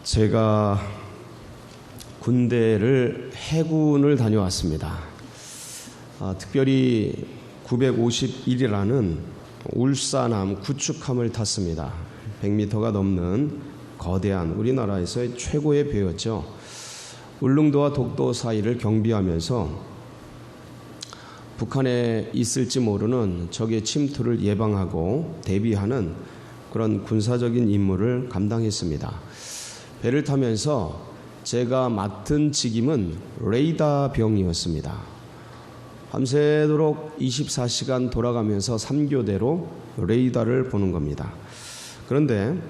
제가 군대를 해군을 다녀왔습니다. 특별히 951이라는 울산함 구축함을 탔습니다. 100m가 넘는 거대한 우리나라에서의 최고의 배였죠. 울릉도와 독도 사이를 경비하면서 북한에 있을지 모르는 적의 침투를 예방하고 대비하는 그런 군사적인 임무를 감당했습니다. 배를 타면서 제가 맡은 직임은 레이더 병이었습니다. 밤새도록 24시간 돌아가면서 3교대로 레이더를 보는 겁니다. 그런데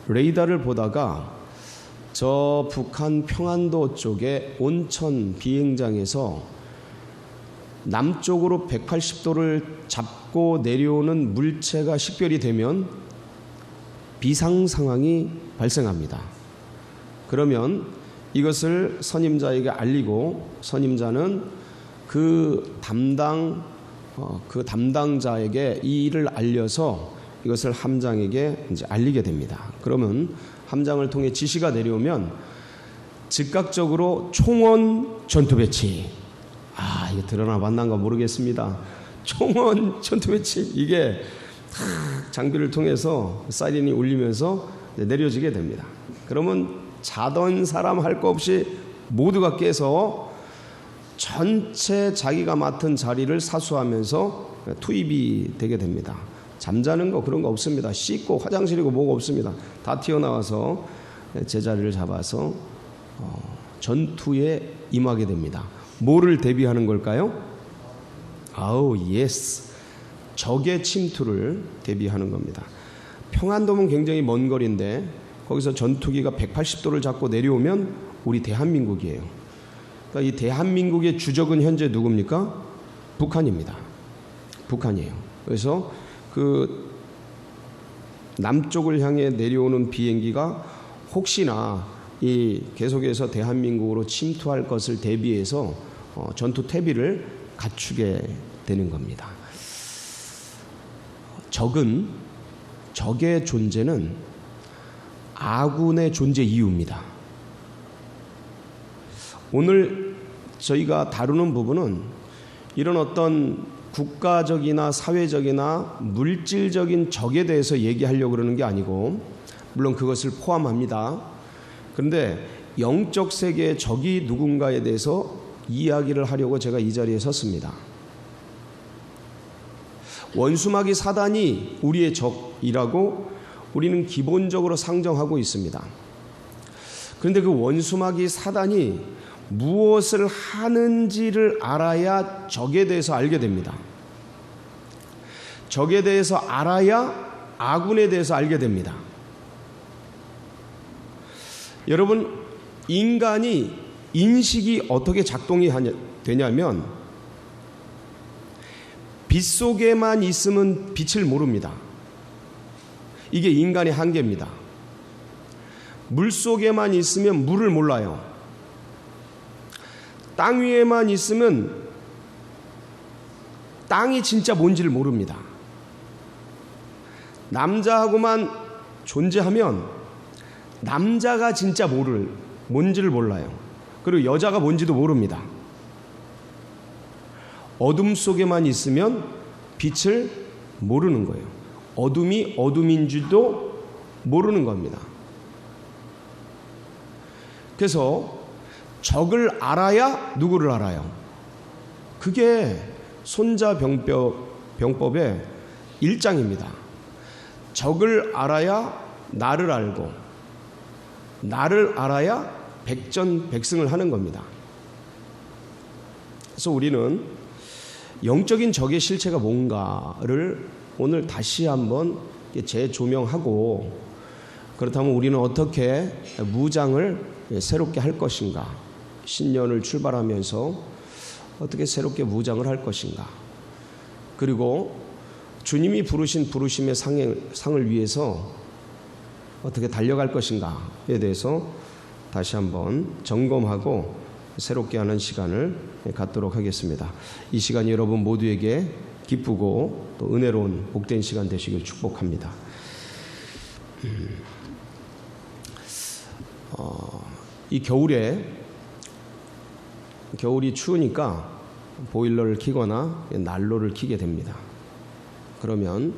레이더를 보다가 저 북한 평안도 쪽의 온천 비행장에서 남쪽으로 180도를 잡고 내려오는 물체가 식별이 되면 비상 상황이 발생합니다. 그러면 이것을 선임자에게 알리고 선임자는 그 담당자에게 이 일을 알려서 이것을 함장에게 이제 알리게 됩니다. 그러면 함장을 통해 지시가 내려오면 즉각적으로 총원 전투 배치. 이게 드러나 봤는가 모르겠습니다. 총원 전투 배치. 이게 장비를 통해서 사이렌이 울리면서 내려지게 됩니다. 그러면 자던 사람 할 거 없이 모두가 깨서 전체 자기가 맡은 자리를 사수하면서 투입이 되게 됩니다. 잠자는 거 그런 거 없습니다. 씻고 화장실이고 뭐가 없습니다. 다 튀어나와서 제자리를 잡아서 전투에 임하게 됩니다. 뭐를 대비하는 걸까요? 예스. 적의 침투를 대비하는 겁니다. 평안도면 굉장히 먼 거리인데 거기서 전투기가 180도를 잡고 내려오면 우리 대한민국이에요. 그러니까 이 대한민국의 주적은 현재 누굽니까? 북한입니다. 북한이에요. 그래서 그 남쪽을 향해 내려오는 비행기가 혹시나 이 계속해서 대한민국으로 침투할 것을 대비해서 전투 태비를 갖추게 되는 겁니다. 적의 존재는 아군의 존재 이유입니다. 오늘 저희가 다루는 부분은 이런 어떤 국가적이나 사회적이나 물질적인 적에 대해서 얘기하려고 그러는 게 아니고, 물론 그것을 포함합니다. 그런데 영적 세계의 적이 누군가에 대해서 이야기를 하려고 제가 이 자리에 섰습니다. 원수마귀 사단이 우리의 적이라고 우리는 기본적으로 상정하고 있습니다. 그런데 그 원수마귀 사단이 무엇을 하는지를 알아야 적에 대해서 알게 됩니다. 적에 대해서 알아야 아군에 대해서 알게 됩니다. 여러분, 인간이 인식이 어떻게 작동이 되냐면 빛 속에만 있으면 빛을 모릅니다. 이게 인간의 한계입니다. 물 속에만 있으면 물을 몰라요. 땅 위에만 있으면 땅이 진짜 뭔지를 모릅니다. 남자하고만 존재하면 남자가 진짜 뭔지를 몰라요. 그리고 여자가 뭔지도 모릅니다. 어둠 속에만 있으면 빛을 모르는 거예요. 어둠이 어둠인지도 모르는 겁니다. 그래서 적을 알아야 누구를 알아요. 그게 손자병법의 1장입니다. 적을 알아야 나를 알고, 나를 알아야 백전백승을 하는 겁니다. 그래서 우리는 영적인 적의 실체가 뭔가를 오늘 다시 한번 재조명하고, 그렇다면 우리는 어떻게 무장을 새롭게 할 것인가, 신년을 출발하면서 어떻게 새롭게 무장을 할 것인가, 그리고 주님이 부르신 부르심의 상을 위해서 어떻게 달려갈 것인가에 대해서 다시 한번 점검하고 새롭게 하는 시간을 갖도록 하겠습니다. 이 시간이 여러분 모두에게 기쁘고 또 은혜로운 복된 시간 되시길 축복합니다. 이 겨울이 추우니까 보일러를 켜거나 난로를 켜게 됩니다. 그러면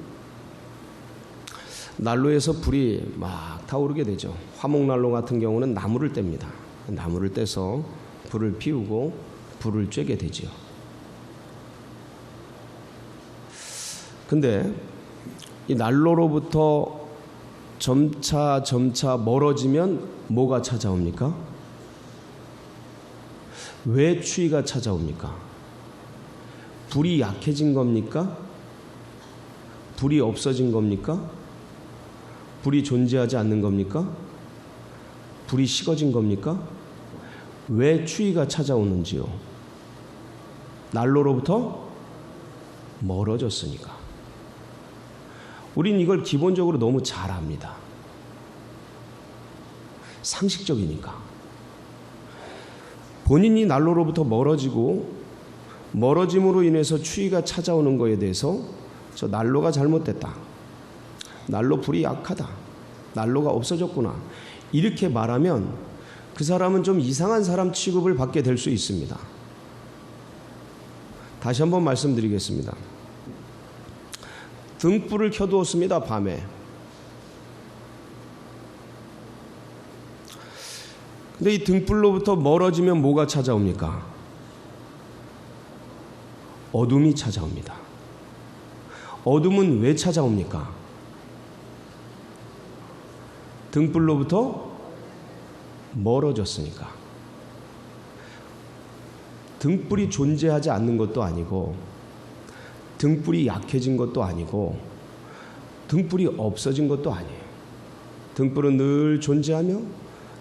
난로에서 불이 막 타오르게 되죠. 화목난로 같은 경우는 나무를 뗍니다. 나무를 떼서 불을 피우고 불을 쬐게 되죠. 근데 이 난로로부터 점차 멀어지면 뭐가 찾아옵니까? 왜 추위가 찾아옵니까? 불이 약해진 겁니까? 불이 없어진 겁니까? 불이 존재하지 않는 겁니까? 불이 식어진 겁니까? 왜 추위가 찾아오는지요? 난로로부터 멀어졌으니까. 우린 이걸 기본적으로 너무 잘 압니다. 상식적이니까. 본인이 난로로부터 멀어짐으로 인해서 추위가 찾아오는 것에 대해서 저 난로가 잘못됐다. 난로 불이 약하다. 난로가 없어졌구나. 이렇게 말하면 그 사람은 좀 이상한 사람 취급을 받게 될 수 있습니다. 다시 한번 말씀드리겠습니다. 등불을 켜두었습니다. 밤에. 근데 이 등불로부터 멀어지면 뭐가 찾아옵니까? 어둠이 찾아옵니다. 어둠은 왜 찾아옵니까? 등불로부터 멀어졌으니까. 등불이 존재하지 않는 것도 아니고, 등불이 약해진 것도 아니고, 등불이 없어진 것도 아니에요. 등불은 늘 존재하며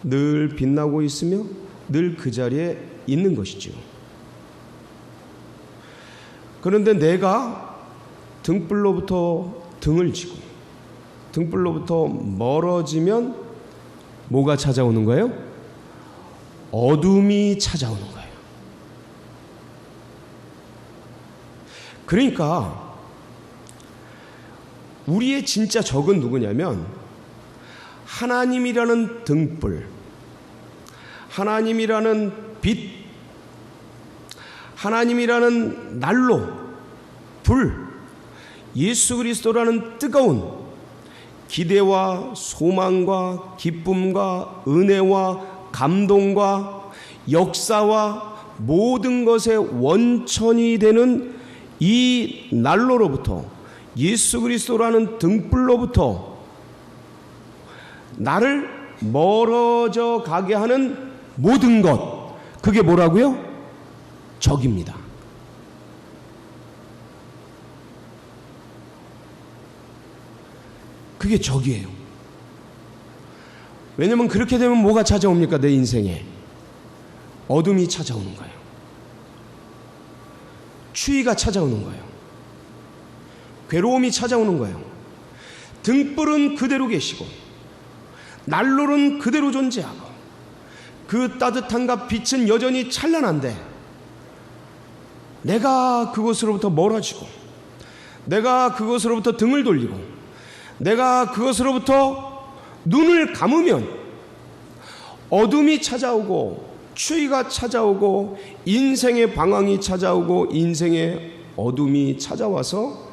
늘 빛나고 있으며 늘 그 자리에 있는 것이죠. 그런데 내가 등불로부터 등을 지고 등불로부터 멀어지면 뭐가 찾아오는 거예요? 어둠이 찾아오는 거예요. 그러니까 우리의 진짜 적은 누구냐면 하나님이라는 등불, 하나님이라는 빛, 하나님이라는 난로, 불, 예수 그리스도라는 뜨거운 기대와 소망과 기쁨과 은혜와 감동과 역사와 모든 것의 원천이 되는 이 난로로부터, 예수 그리스도라는 등불로부터 나를 멀어져 가게 하는 모든 것, 그게 뭐라고요? 적입니다. 그게 적이에요. 왜냐면 그렇게 되면 뭐가 찾아옵니까? 내 인생에 어둠이 찾아오는 거예요. 추위가 찾아오는 거예요. 괴로움이 찾아오는 거예요. 등불은 그대로 계시고 난로는 그대로 존재하고 그 따뜻함과 빛은 여전히 찬란한데 내가 그것으로부터 멀어지고 내가 그것으로부터 등을 돌리고 내가 그것으로부터 눈을 감으면 어둠이 찾아오고 추위가 찾아오고 인생의 방황이 찾아오고 인생의 어둠이 찾아와서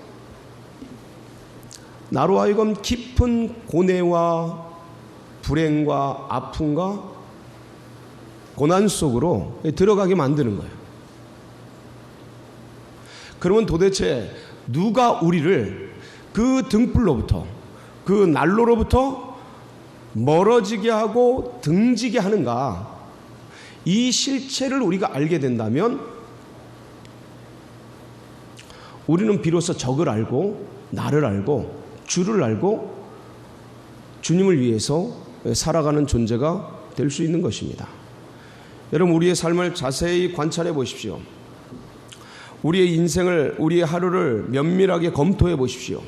나로 하여금 깊은 고뇌와 불행과 아픔과 고난 속으로 들어가게 만드는 거예요. 그러면 도대체 누가 우리를 그 등불로부터 그 난로로부터 멀어지게 하고 등지게 하는가? 이 실체를 우리가 알게 된다면 우리는 비로소 적을 알고 나를 알고 주를 알고 주님을 위해서 살아가는 존재가 될 수 있는 것입니다. 여러분, 우리의 삶을 자세히 관찰해 보십시오. 우리의 인생을, 우리의 하루를 면밀하게 검토해 보십시오.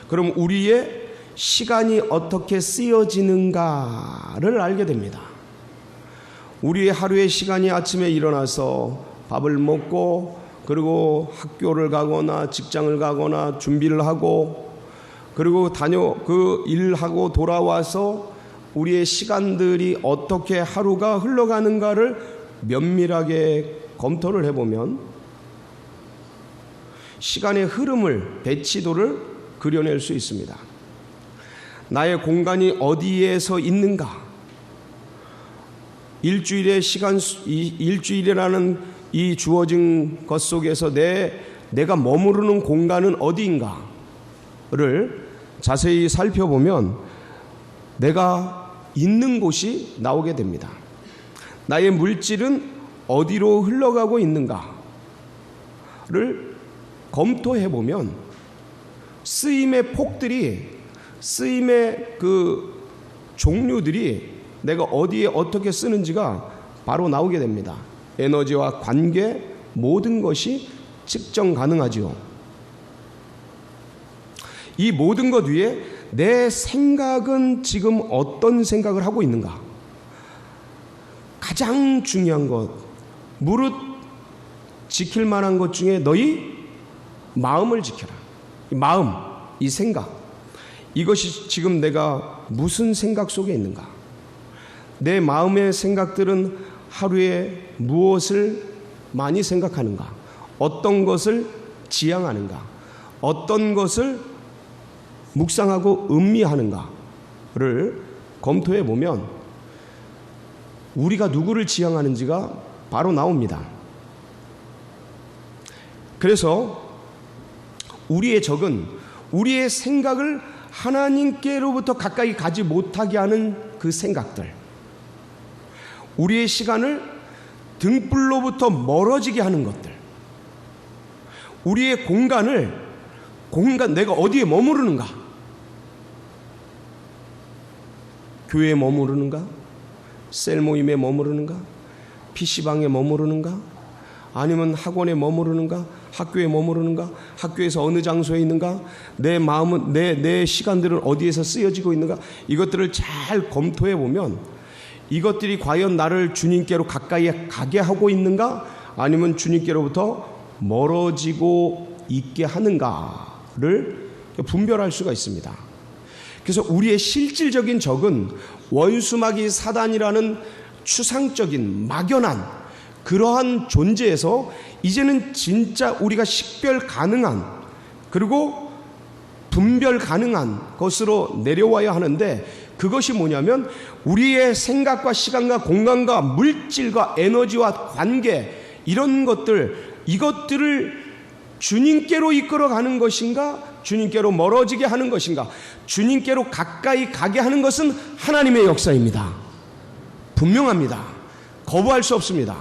그럼 우리의 시간이 어떻게 쓰여지는가를 알게 됩니다. 우리의 하루의 시간이 아침에 일어나서 밥을 먹고 그리고 학교를 가거나 직장을 가거나 준비를 하고 그리고 그 일하고 돌아와서 우리의 시간들이 어떻게 하루가 흘러가는가를 면밀하게 검토를 해보면 시간의 흐름을, 배치도를 그려낼 수 있습니다. 나의 공간이 어디에서 있는가? 일주일의 시간, 일주일이라는 이 주어진 것 속에서 내가 머무르는 공간은 어디인가를 자세히 살펴보면 내가 있는 곳이 나오게 됩니다. 나의 물질은 어디로 흘러가고 있는가를 검토해 보면 쓰임의 폭들이, 쓰임의 그 종류들이 내가 어디에 어떻게 쓰는지가 바로 나오게 됩니다. 에너지와 관계, 모든 것이 측정 가능하지요. 이 모든 것 위에 내 생각은 지금 어떤 생각을 하고 있는가? 가장 중요한 것, 무릇 지킬 만한 것 중에 너희 마음을 지켜라. 이 마음, 이 생각, 이것이 지금 내가 무슨 생각 속에 있는가? 내 마음의 생각들은 하루에 무엇을 많이 생각하는가? 어떤 것을 지향하는가? 어떤 것을 묵상하고 음미하는가를 검토해 보면 우리가 누구를 지향하는지가 바로 나옵니다. 그래서 우리의 적은 우리의 생각을 하나님께로부터 가까이 가지 못하게 하는 그 생각들, 우리의 시간을 등불로부터 멀어지게 하는 것들, 우리의 내가 어디에 머무르는가? 교회에 머무르는가? 셀 모임에 머무르는가? PC방에 머무르는가? 아니면 학원에 머무르는가? 학교에 머무르는가? 학교에서 어느 장소에 있는가? 내 마음은, 내 시간들은 어디에서 쓰여지고 있는가? 이것들을 잘 검토해 보면 이것들이 과연 나를 주님께로 가까이 가게 하고 있는가? 아니면 주님께로부터 멀어지고 있게 하는가를 분별할 수가 있습니다. 그래서 우리의 실질적인 적은 원수마귀 사단이라는 추상적인 막연한 그러한 존재에서 이제는 진짜 우리가 식별 가능한, 그리고 분별 가능한 것으로 내려와야 하는데, 그것이 뭐냐면 우리의 생각과 시간과 공간과 물질과 에너지와 관계, 이런 것들, 이것들을 주님께로 이끌어가는 것인가, 주님께로 멀어지게 하는 것인가, 주님께로 가까이 가게 하는 것은 하나님의 역사입니다. 분명합니다. 거부할 수 없습니다.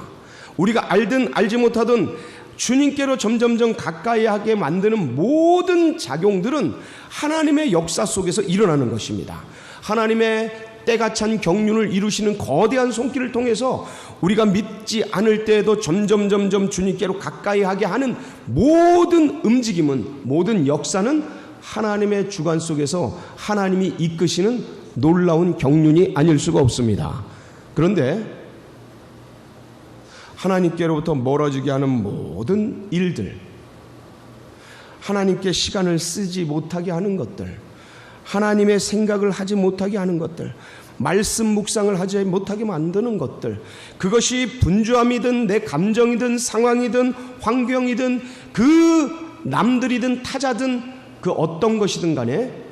우리가 알든 알지 못하든 주님께로 점점점 가까이 하게 만드는 모든 작용들은 하나님의 역사 속에서 일어나는 것입니다. 하나님의 때가 찬 경륜을 이루시는 거대한 손길을 통해서 우리가 믿지 않을 때에도 점점 주님께로 가까이 하게 하는 모든 움직임은, 모든 역사는 하나님의 주관 속에서 하나님이 이끄시는 놀라운 경륜이 아닐 수가 없습니다. 그런데 하나님께로부터 멀어지게 하는 모든 일들, 하나님께 시간을 쓰지 못하게 하는 것들, 하나님의 생각을 하지 못하게 하는 것들, 말씀 묵상을 하지 못하게 만드는 것들, 그것이 분주함이든 내 감정이든 상황이든 환경이든 그 남들이든 타자든 그 어떤 것이든 간에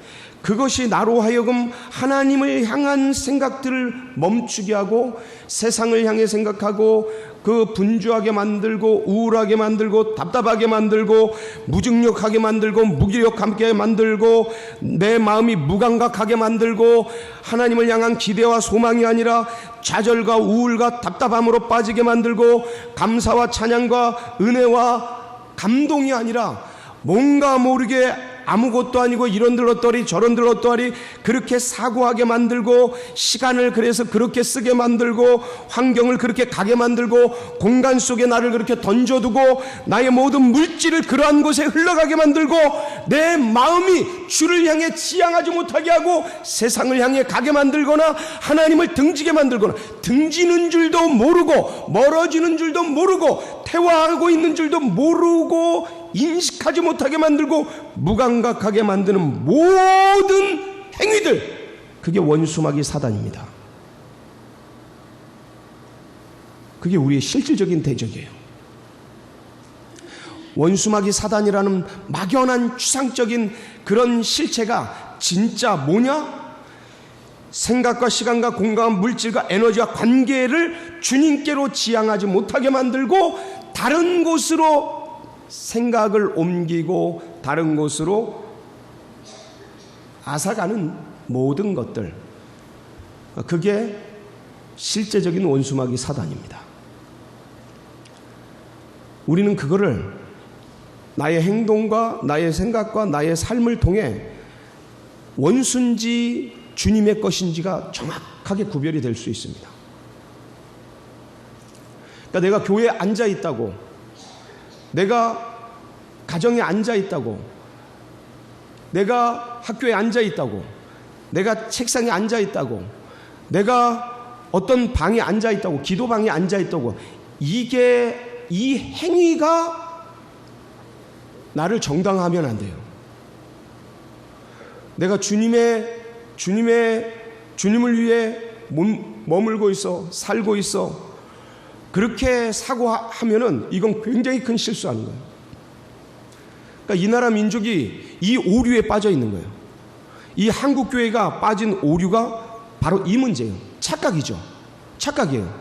그것이 나로 하여금 하나님을 향한 생각들을 멈추게 하고 세상을 향해 생각하고 그 분주하게 만들고 우울하게 만들고 답답하게 만들고 무증력하게 만들고 무기력하게 만들고 내 마음이 무감각하게 만들고 하나님을 향한 기대와 소망이 아니라 좌절과 우울과 답답함으로 빠지게 만들고 감사와 찬양과 은혜와 감동이 아니라 뭔가 모르게 아무것도 아니고 이런들었더리 저런들었더리 그렇게 사고하게 만들고 시간을 그래서 그렇게 쓰게 만들고 환경을 그렇게 가게 만들고 공간 속에 나를 그렇게 던져두고 나의 모든 물질을 그러한 곳에 흘러가게 만들고 내 마음이 주를 향해 지향하지 못하게 하고 세상을 향해 가게 만들거나 하나님을 등지게 만들거나 등지는 줄도 모르고 멀어지는 줄도 모르고 퇴화하고 있는 줄도 모르고 인식하지 못하게 만들고 무감각하게 만드는 모든 행위들, 그게 원수마귀 사단입니다. 그게 우리의 실질적인 대적이에요. 원수마귀 사단이라는 막연한 추상적인 그런 실체가 진짜 뭐냐? 생각과 시간과 공간과 물질과 에너지와 관계를 주님께로 지향하지 못하게 만들고 다른 곳으로 생각을 옮기고 다른 곳으로 앗아가는 모든 것들, 그게 실제적인 원수마귀 사단입니다. 우리는 그거를 나의 행동과 나의 생각과 나의 삶을 통해 원수인지 주님의 것인지가 정확하게 구별이 될 수 있습니다. 그러니까 내가 교회에 앉아 있다고, 내가 가정에 앉아 있다고, 내가 학교에 앉아 있다고, 내가 책상에 앉아 있다고, 내가 어떤 방에 앉아 있다고, 기도방에 앉아 있다고, 이게 이 행위가 나를 정당화하면 안 돼요. 내가 주님을 위해 머물고 있어, 살고 있어, 그렇게 사고하면은 이건 굉장히 큰 실수하는 거예요. 그러니까 이 나라 민족이 이 오류에 빠져 있는 거예요. 이 한국 교회가 빠진 오류가 바로 이 문제예요. 착각이죠. 착각이에요.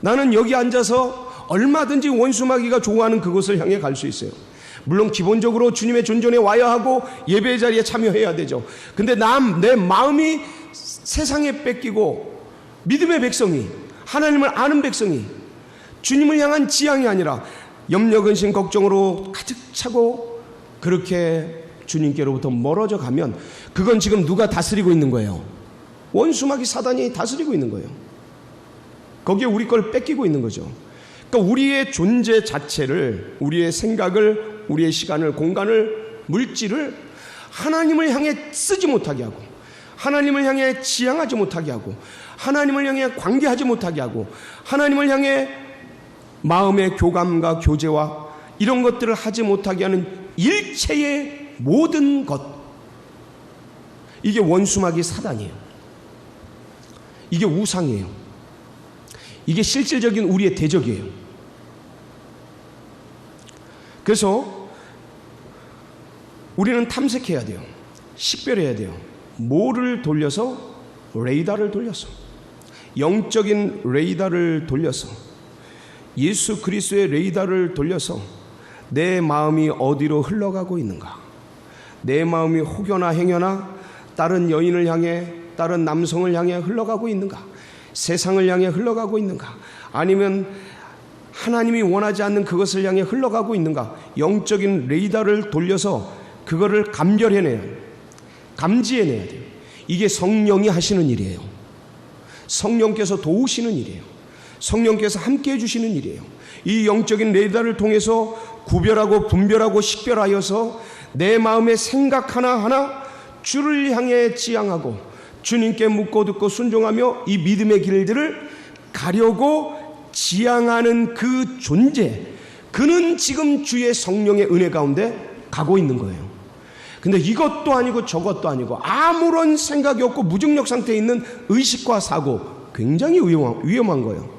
나는 여기 앉아서 얼마든지 원수마귀가 좋아하는 그곳을 향해 갈 수 있어요. 물론 기본적으로 주님의 존전에 와야 하고 예배의 자리에 참여해야 되죠. 근데 내 마음이 세상에 뺏기고 믿음의 백성이, 하나님을 아는 백성이 주님을 향한 지향이 아니라 염려, 근심, 걱정으로 가득 차고 그렇게 주님께로부터 멀어져 가면 그건 지금 누가 다스리고 있는 거예요? 원수마귀 사단이 다스리고 있는 거예요. 거기에 우리 걸 뺏기고 있는 거죠. 그러니까 우리의 존재 자체를, 우리의 생각을, 우리의 시간을, 공간을, 물질을 하나님을 향해 쓰지 못하게 하고, 하나님을 향해 지향하지 못하게 하고, 하나님을 향해 관계하지 못하게 하고, 하나님을 향해 마음의 교감과 교제와 이런 것들을 하지 못하게 하는 일체의 모든 것, 이게 원수마귀 사단이에요. 이게 우상이에요. 이게 실질적인 우리의 대적이에요. 그래서 우리는 탐색해야 돼요. 식별해야 돼요. 뭐를 돌려서? 레이더를 돌려서, 영적인 레이더를 돌려서, 예수 그리스도의 레이더를 돌려서 내 마음이 어디로 흘러가고 있는가, 내 마음이 혹여나 행여나 다른 여인을 향해, 다른 남성을 향해 흘러가고 있는가, 세상을 향해 흘러가고 있는가, 아니면 하나님이 원하지 않는 그것을 향해 흘러가고 있는가, 영적인 레이더를 돌려서 그거를 감별해내야 돼요. 감지해내야 돼요. 이게 성령이 하시는 일이에요. 성령께서 도우시는 일이에요. 성령께서 함께 해주시는 일이에요. 이 영적인 레이더를 통해서 구별하고 분별하고 식별하여서 내 마음의 생각 하나하나 주를 향해 지향하고 주님께 묻고 듣고 순종하며 이 믿음의 길들을 가려고 지향하는 그 존재, 그는 지금 주의 성령의 은혜 가운데 가고 있는 거예요. 근데 이것도 아니고 저것도 아니고 아무런 생각이 없고 무중력 상태에 있는 의식과 사고, 굉장히 위험한 거예요.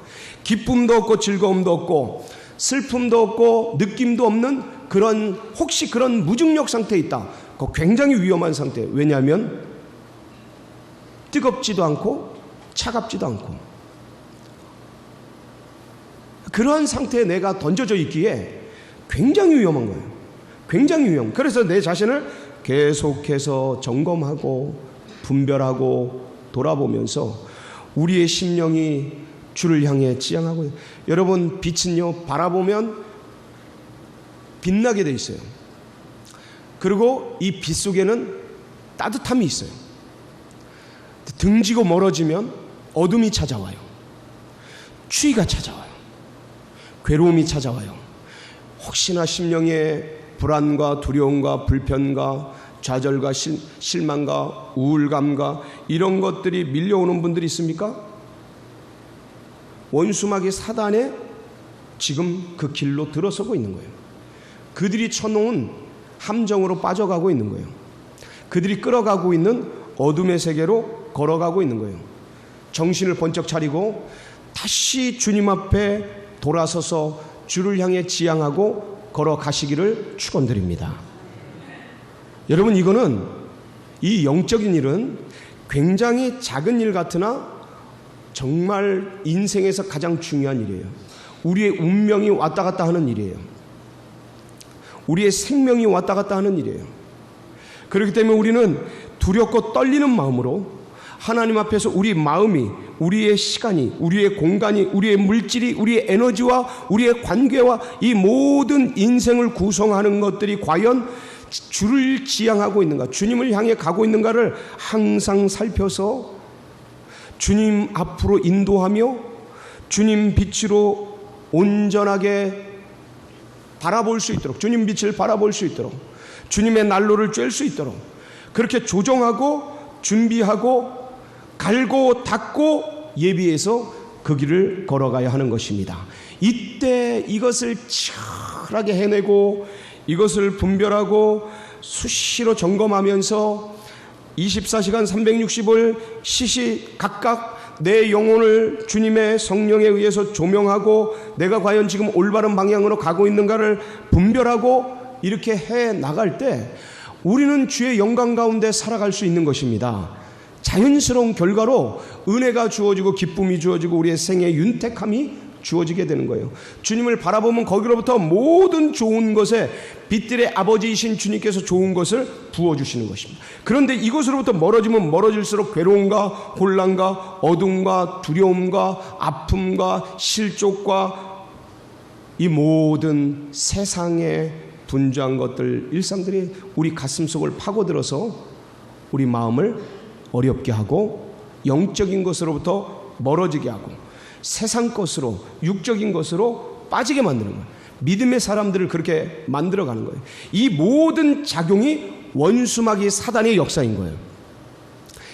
기쁨도 없고 즐거움도 없고 슬픔도 없고 느낌도 없는 그런, 혹시 그런 무중력 상태에 있다, 그거 굉장히 위험한 상태예요. 왜냐하면 뜨겁지도 않고 차갑지도 않고 그런 상태에 내가 던져져 있기에 굉장히 위험한 거예요. 굉장히 위험. 그래서 내 자신을 계속해서 점검하고 분별하고 돌아보면서 우리의 심령이 주를 향해 지향하고, 여러분 빛은요 바라보면 빛나게 돼 있어요. 그리고 이 빛 속에는 따뜻함이 있어요. 등지고 멀어지면 어둠이 찾아와요. 추위가 찾아와요. 괴로움이 찾아와요. 혹시나 심령에 불안과 두려움과 불편과 좌절과 실망과 우울감과 이런 것들이 밀려오는 분들이 있습니까? 원수마귀 사단에 지금 그 길로 들어서고 있는 거예요. 그들이 쳐놓은 함정으로 빠져가고 있는 거예요. 그들이 끌어가고 있는 어둠의 세계로 걸어가고 있는 거예요. 정신을 번쩍 차리고 다시 주님 앞에 돌아서서 주를 향해 지향하고 걸어가시기를 축원드립니다. 여러분, 이거는, 이 영적인 일은 굉장히 작은 일 같으나 정말 인생에서 가장 중요한 일이에요. 우리의 운명이 왔다 갔다 하는 일이에요. 우리의 생명이 왔다 갔다 하는 일이에요. 그렇기 때문에 우리는 두렵고 떨리는 마음으로 하나님 앞에서 우리 마음이, 우리의 시간이, 우리의 공간이, 우리의 물질이, 우리의 에너지와 우리의 관계와 이 모든 인생을 구성하는 것들이 과연 주를 지향하고 있는가, 주님을 향해 가고 있는가를 항상 살펴서 주님 앞으로 인도하며 주님 빛으로 온전하게 바라볼 수 있도록, 주님 빛을 바라볼 수 있도록, 주님의 난로를 쬐을 수 있도록 그렇게 조정하고 준비하고 갈고 닦고 예비해서 그 길을 걸어가야 하는 것입니다. 이때 이것을 치열하게 해내고 이것을 분별하고 수시로 점검하면서 24시간 360을 시시 각각 내 영혼을 주님의 성령에 의해서 조명하고 내가 과연 지금 올바른 방향으로 가고 있는가를 분별하고 이렇게 해 나갈 때 우리는 주의 영광 가운데 살아갈 수 있는 것입니다. 자연스러운 결과로 은혜가 주어지고 기쁨이 주어지고 우리의 생의 윤택함이 주어지게 되는 거예요. 주님을 바라보면 거기로부터 모든 좋은 것에 빛들의 아버지이신 주님께서 좋은 것을 부어주시는 것입니다. 그런데 이것으로부터 멀어지면 멀어질수록 괴로움과 혼란과 어둠과 두려움과 아픔과 실족과 이 모든 세상의 분주한 것들, 일상들이 우리 가슴속을 파고들어서 우리 마음을 어렵게 하고 영적인 것으로부터 멀어지게 하고 세상 것으로, 육적인 것으로 빠지게 만드는 거예요. 믿음의 사람들을 그렇게 만들어가는 거예요. 이 모든 작용이 원수마귀 사단의 역사인 거예요.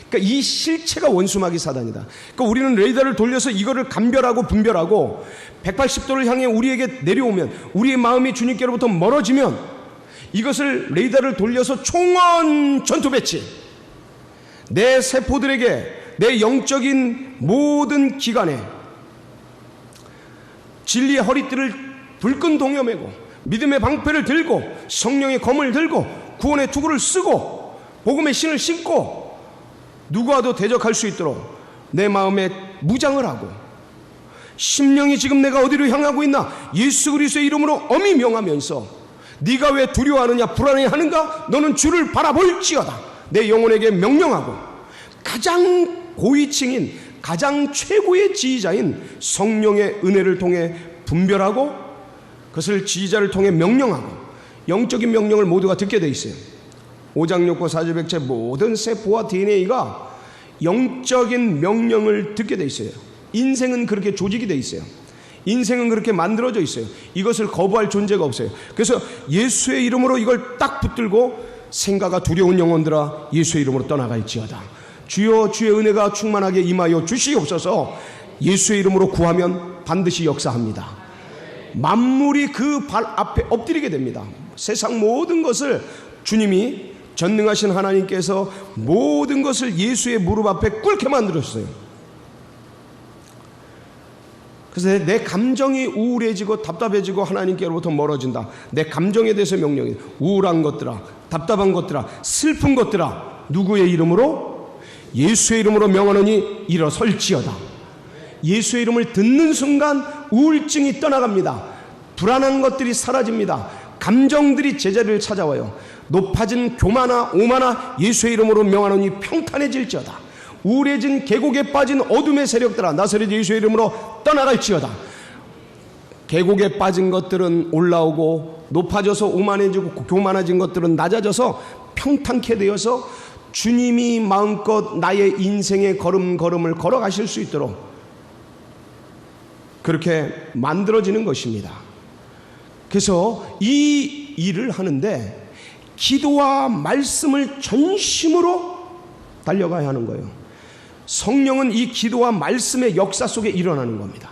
그러니까 이 실체가 원수마귀 사단이다. 그러니까 우리는 레이더를 돌려서 이거를 감별하고 분별하고 180도를 향해 우리에게 내려오면, 우리의 마음이 주님께로부터 멀어지면 이것을 레이더를 돌려서 총원 전투 배치, 내 세포들에게, 내 영적인 모든 기관에 진리의 허리띠를 불끈 동여매고 믿음의 방패를 들고 성령의 검을 들고 구원의 투구를 쓰고 복음의 신을 신고 누구와도 대적할 수 있도록 내 마음에 무장을 하고, 심령이 지금 내가 어디로 향하고 있나 예수 그리스도의 이름으로 엄히 명하면서 네가 왜 두려워하느냐 불안해하는가, 너는 주를 바라볼지어다 내 영혼에게 명령하고, 가장 고위층인 가장 최고의 지휘자인 성령의 은혜를 통해 분별하고 그것을 지휘자를 통해 명령하고, 영적인 명령을 모두가 듣게 돼 있어요. 오장육부 사주백체 모든 세포와 DNA가 영적인 명령을 듣게 돼 있어요. 인생은 그렇게 조직이 돼 있어요. 인생은 그렇게 만들어져 있어요. 이것을 거부할 존재가 없어요. 그래서 예수의 이름으로 이걸 딱 붙들고 생각과 두려운 영혼들아 예수의 이름으로 떠나갈지어다. 주여 주의 은혜가 충만하게 임하여 주시옵소서. 예수의 이름으로 구하면 반드시 역사합니다. 만물이 그 발 앞에 엎드리게 됩니다. 세상 모든 것을 주님이, 전능하신 하나님께서 모든 것을 예수의 무릎 앞에 꿇게 만들었어요. 그래서 내 감정이 우울해지고 답답해지고 하나님께로부터 멀어진다. 내 감정에 대해서 명령이, 우울한 것들아, 답답한 것들아, 슬픈 것들아, 누구의 이름으로? 예수의 이름으로 명하노니 일어설지어다. 예수의 이름을 듣는 순간 우울증이 떠나갑니다. 불안한 것들이 사라집니다. 감정들이 제자리를 찾아와요. 높아진 교마나 오마나 예수의 이름으로 명하노니 평탄해질지어다. 우울해진 계곡에 빠진 어둠의 세력들아 나사렛 예수의 이름으로 떠나갈지어다. 계곡에 빠진 것들은 올라오고 높아져서 오만해지고 교만해진 것들은 낮아져서 평탄케 되어서 주님이 마음껏 나의 인생의 걸음걸음을 걸어가실 수 있도록 그렇게 만들어지는 것입니다. 그래서 이 일을 하는데 기도와 말씀을 전심으로 달려가야 하는 거예요. 성령은 이 기도와 말씀의 역사 속에 일어나는 겁니다.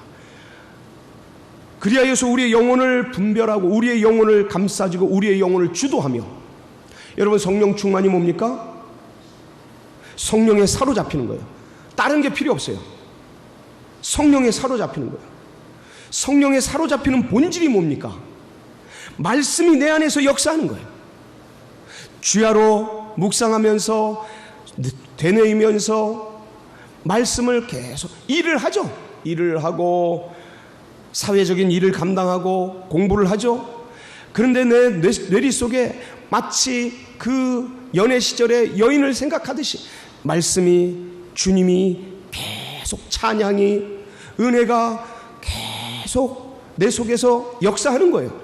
그리하여서 우리의 영혼을 분별하고 우리의 영혼을 감싸주고 우리의 영혼을 주도하며, 여러분 성령 충만이 뭡니까? 성령에 사로잡히는 거예요. 다른 게 필요 없어요. 성령에 사로잡히는 거예요. 성령에 사로잡히는 본질이 뭡니까? 말씀이 내 안에서 역사하는 거예요. 주야로 묵상하면서 되뇌이면서 말씀을 계속 일을 하죠. 일을 하고 사회적인 일을 감당하고 공부를 하죠. 그런데 내 뇌리 속에 마치 그 연애 시절의 여인을 생각하듯이 말씀이, 주님이 계속, 찬양이, 은혜가 계속 내 속에서 역사하는 거예요.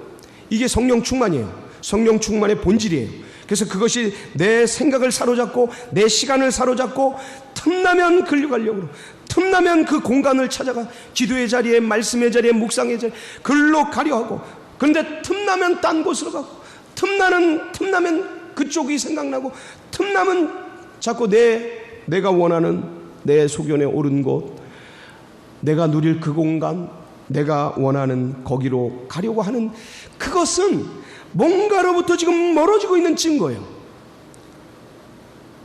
이게 성령 충만이에요. 성령 충만의 본질이에요. 그래서 그것이 내 생각을 사로잡고 내 시간을 사로잡고 틈나면 끌려가려고, 틈나면 그 공간을 찾아가 기도의 자리에, 말씀의 자리에, 묵상의 자리에 글로 가려 하고, 그런데 틈나면 딴 곳으로 가고, 틈나면 그쪽이 생각나고, 틈나면 자꾸 내가 원하는 내 소견에 오른 곳, 내가 누릴 그 공간, 내가 원하는 거기로 가려고 하는, 그것은 뭔가로부터 지금 멀어지고 있는 증거예요.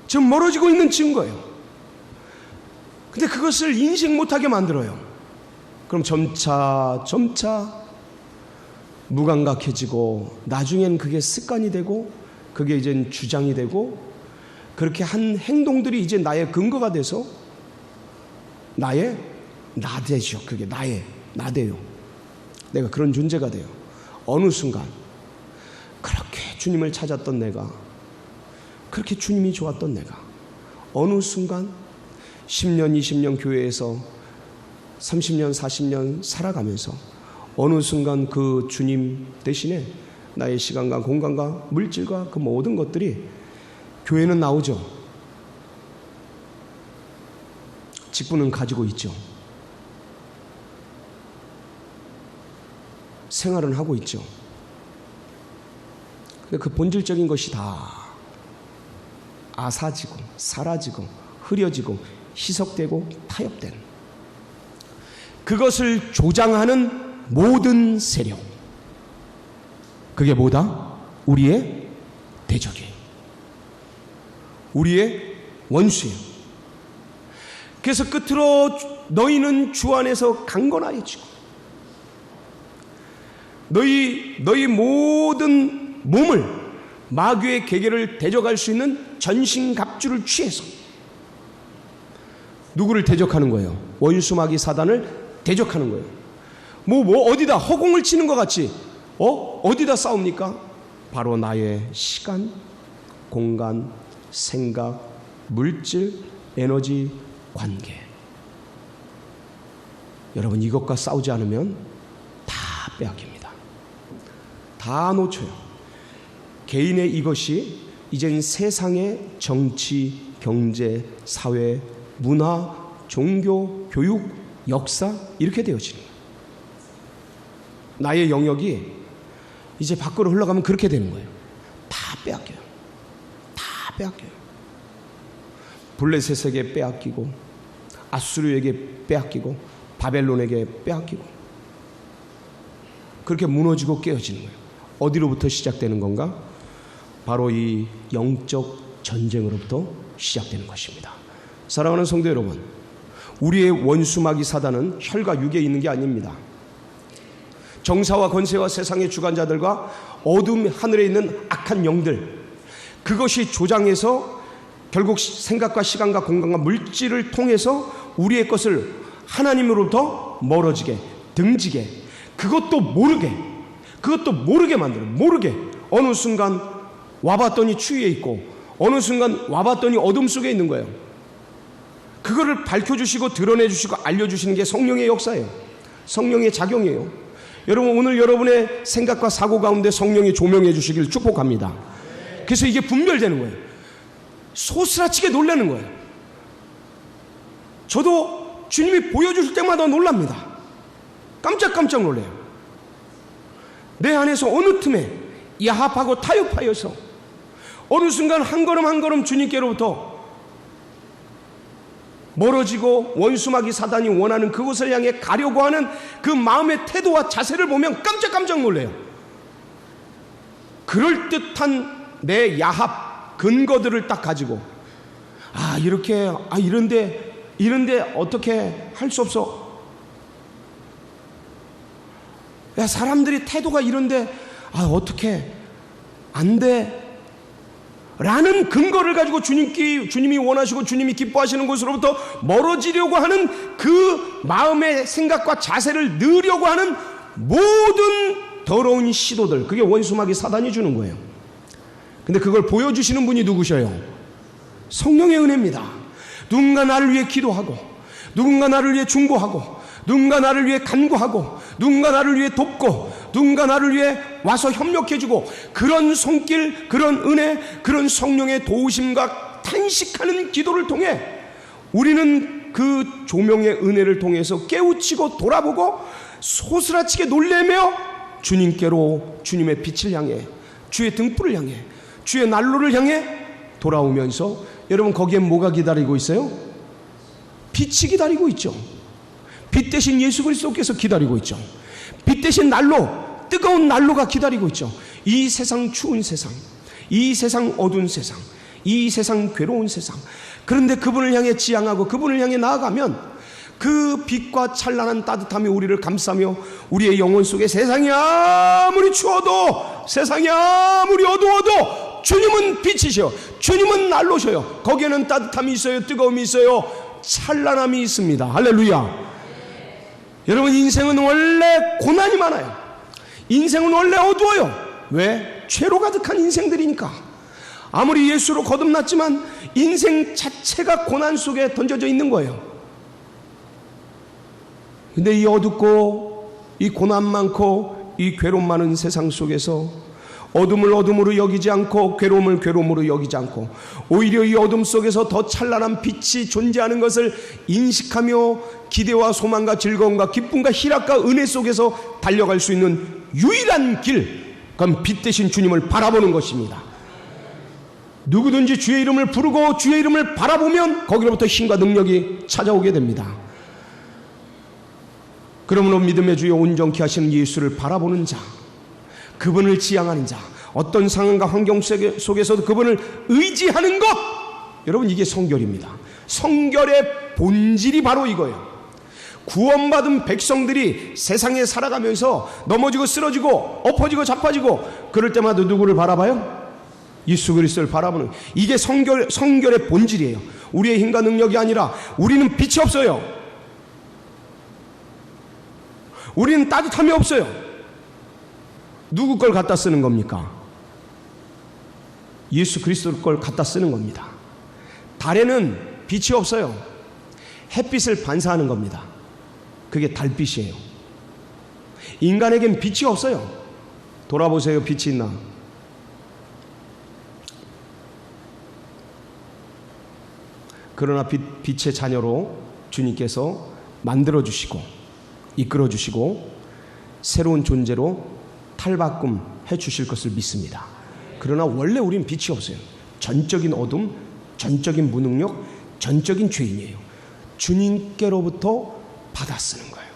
지금 멀어지고 있는 증거예요. 근데 그것을 인식 못하게 만들어요. 그럼 점차 무감각해지고, 나중엔 그게 습관이 되고, 그게 이젠 주장이 되고, 그렇게 한 행동들이 이제 나의 근거가 돼서 나의 나대죠. 그게 나대요. 내가 그런 존재가 돼요. 어느 순간 그렇게 주님을 찾았던 내가, 그렇게 주님이 좋았던 내가, 어느 순간 10년 20년 교회에서 30년 40년 살아가면서 어느 순간 그 주님 대신에 나의 시간과 공간과 물질과 그 모든 것들이, 교회는 나오죠. 직분은 가지고 있죠. 생활은 하고 있죠. 근데 그 본질적인 것이 다 아사지고 사라지고 흐려지고 희석되고 타협된, 그것을 조장하는 모든 세력, 그게 뭐다? 우리의 대적이에요. 우리의 원수예요. 그래서 끝으로 너희는 주 안에서 강건하여지고, 너희 모든 몸을, 마귀의 계계를 대적할 수 있는 전신갑주를 취해서 누구를 대적하는 거예요? 원수 마귀 사단을 대적하는 거예요. 어디다 허공을 치는 것 같이 어디다 싸웁니까? 바로 나의 시간, 공간, 생각, 물질, 에너지, 관계. 여러분, 이것과 싸우지 않으면 다 빼앗깁니다. 다 놓쳐요. 개인의 이것이 이젠 세상의 정치, 경제, 사회, 문화, 종교, 교육, 역사, 이렇게 되어지는 거예요. 나의 영역이 이제 밖으로 흘러가면 그렇게 되는 거예요. 다 빼앗겨요. 다 빼앗겨요. 블레셋에게 빼앗기고, 아수르에게 빼앗기고, 바벨론에게 빼앗기고, 그렇게 무너지고 깨어지는 거예요. 어디로부터 시작되는 건가? 바로 이 영적 전쟁으로부터 시작되는 것입니다. 사랑하는 성도 여러분, 우리의 원수 마귀 사단은 혈과 육에 있는 게 아닙니다. 정사와 권세와 세상의 주관자들과 어둠 하늘에 있는 악한 영들, 그것이 조장해서 결국 생각과 시간과 공간과 물질을 통해서 우리의 것을 하나님으로부터 멀어지게, 등지게, 그것도 모르게 만들어요. 모르게. 어느 순간 와봤더니 추위에 있고, 어느 순간 와봤더니 어둠 속에 있는 거예요. 그거를 밝혀주시고 드러내주시고 알려주시는 게 성령의 역사예요. 성령의 작용이에요. 여러분, 오늘 여러분의 생각과 사고 가운데 성령이 조명해 주시길 축복합니다. 그래서 이게 분별되는 거예요. 소스라치게 놀라는 거예요. 저도 주님이 보여주실 때마다 놀랍니다. 깜짝깜짝 놀래요. 내 안에서 어느 틈에 야합하고 타협하여서 어느 순간 한 걸음 한 걸음 주님께로부터 멀어지고 원수마귀 사단이 원하는 그곳을 향해 가려고 하는 그 마음의 태도와 자세를 보면 깜짝깜짝 놀래요. 그럴듯한 내 야합 근거들을 딱 가지고, 이런데 어떻게 할 수 없어? 야, 사람들이 태도가 이런데 어떻게 안 돼? 라는 근거를 가지고 주님이 원하시고 주님이 기뻐하시는 곳으로부터 멀어지려고 하는 그 마음의 생각과 자세를 넣으려고 하는 모든 더러운 시도들, 그게 원수마귀 사단이 주는 거예요. 근데 그걸 보여주시는 분이 누구셔요? 성령의 은혜입니다. 누군가 나를 위해 기도하고, 누군가 나를 위해 중보하고, 누군가 나를 위해 간구하고, 누군가 나를 위해 돕고, 누군가 나를 위해 와서 협력해주고, 그런 손길, 그런 은혜, 그런 성령의 도우심과 탄식하는 기도를 통해 우리는 그 조명의 은혜를 통해서 깨우치고 돌아보고 소스라치게 놀래며 주님께로, 주님의 빛을 향해, 주의 등불을 향해, 주의 난로를 향해 돌아오면서, 여러분 거기에 뭐가 기다리고 있어요? 빛이 기다리고 있죠. 빛 대신 예수 그리스도께서 기다리고 있죠. 빛 대신 난로, 뜨거운 난로가 기다리고 있죠. 이 세상 추운 세상, 이 세상 어두운 세상, 이 세상 괴로운 세상, 그런데 그분을 향해 지향하고 그분을 향해 나아가면 그 빛과 찬란한 따뜻함이 우리를 감싸며 우리의 영혼 속에 세상이 아무리 추워도, 세상이 아무리 어두워도 주님은 빛이셔, 주님은 난로셔요. 거기에는 따뜻함이 있어요, 뜨거움이 있어요, 찬란함이 있습니다. 할렐루야. 여러분, 인생은 원래 고난이 많아요. 인생은 원래 어두워요. 왜? 죄로 가득한 인생들이니까. 아무리 예수로 거듭났지만 인생 자체가 고난 속에 던져져 있는 거예요. 근데 이 어둡고 이 고난 많고 이 괴로움 많은 세상 속에서 어둠을 어둠으로 여기지 않고 괴로움을 괴로움으로 여기지 않고 오히려 이 어둠 속에서 더 찬란한 빛이 존재하는 것을 인식하며 기대와 소망과 즐거움과 기쁨과 희락과 은혜 속에서 달려갈 수 있는 유일한 길, 그건 빛 대신 주님을 바라보는 것입니다. 누구든지 주의 이름을 부르고 주의 이름을 바라보면 거기로부터 힘과 능력이 찾아오게 됩니다. 그러므로 믿음의 주여 온전케 하시는 예수를 바라보는 자, 그분을 지향하는 자, 어떤 상황과 환경 속에서도 그분을 의지하는 것, 여러분 이게 성결입니다. 성결의 본질이 바로 이거예요. 구원받은 백성들이 세상에 살아가면서 넘어지고 쓰러지고 엎어지고 자빠지고 그럴 때마다 누구를 바라봐요? 예수 그리스도를 바라보는, 이게 성결의 본질이에요. 우리의 힘과 능력이 아니라 우리는 빛이 없어요. 우리는 따뜻함이 없어요. 누구 걸 갖다 쓰는 겁니까? 예수 그리스도 걸 갖다 쓰는 겁니다. 달에는 빛이 없어요. 햇빛을 반사하는 겁니다. 그게 달빛이에요. 인간에겐 빛이 없어요. 돌아보세요. 빛이 있나? 그러나 빛의 자녀로 주님께서 만들어주시고 이끌어주시고 새로운 존재로 탈바꿈 해주실 것을 믿습니다. 그러나 원래 우린 빛이 없어요. 전적인 어둠, 전적인 무능력, 전적인 죄인이에요. 주님께로부터 받아 쓰는 거예요.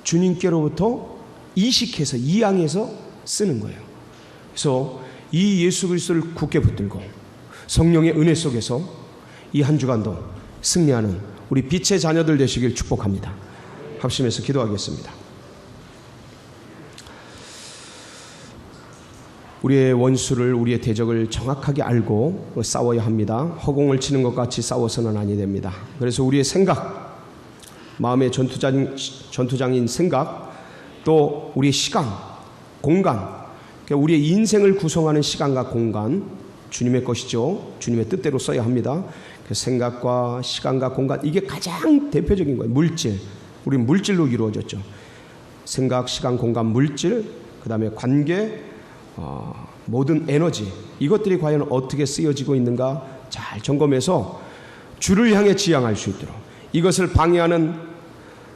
주님께로부터 이식해서 이양해서 쓰는 거예요. 그래서 이 예수 그리스도를 굳게 붙들고 성령의 은혜 속에서 이 한 주간도 승리하는 우리 빛의 자녀들 되시길 축복합니다. 합심해서 기도하겠습니다. 우리의 원수를, 우리의 대적을 정확하게 알고 싸워야 합니다. 허공을 치는 것 같이 싸워서는 아니 됩니다. 그래서 우리의 생각, 마음의 전투장인 생각, 또 우리의 시간, 공간, 우리의 인생을 구성하는 시간과 공간, 주님의 것이죠. 주님의 뜻대로 써야 합니다. 그 생각과 시간과 공간, 이게 가장 대표적인 거예요. 물질, 우리는 물질로 이루어졌죠. 생각, 시간, 공간, 물질, 그 다음에 관계, 모든 에너지, 이것들이 과연 어떻게 쓰여지고 있는가 잘 점검해서 주를 향해 지향할 수 있도록, 이것을 방해하는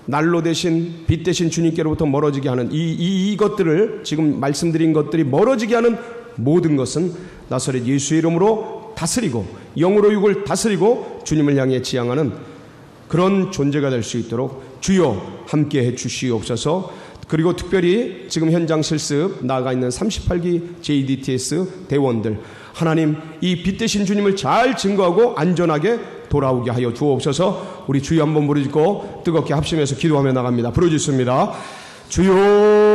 난로 대신 빛 대신 주님께로부터 멀어지게 하는 이것들을, 지금 말씀드린 것들이 멀어지게 하는 모든 것은 나사렛 예수의 이름으로 다스리고 영으로 육을 다스리고 주님을 향해 지향하는 그런 존재가 될 수 있도록 주여 함께 해 주시옵소서. 그리고 특별히 지금 현장 실습 나아가 있는 38기 JDTS 대원들, 하나님 이 빛 되신 주님을 잘 증거하고 안전하게 돌아오게 하여 주옵소서. 우리 주여 한번 부르짖고 뜨겁게 합심해서 기도하며 나갑니다. 부르짖습니다. 주여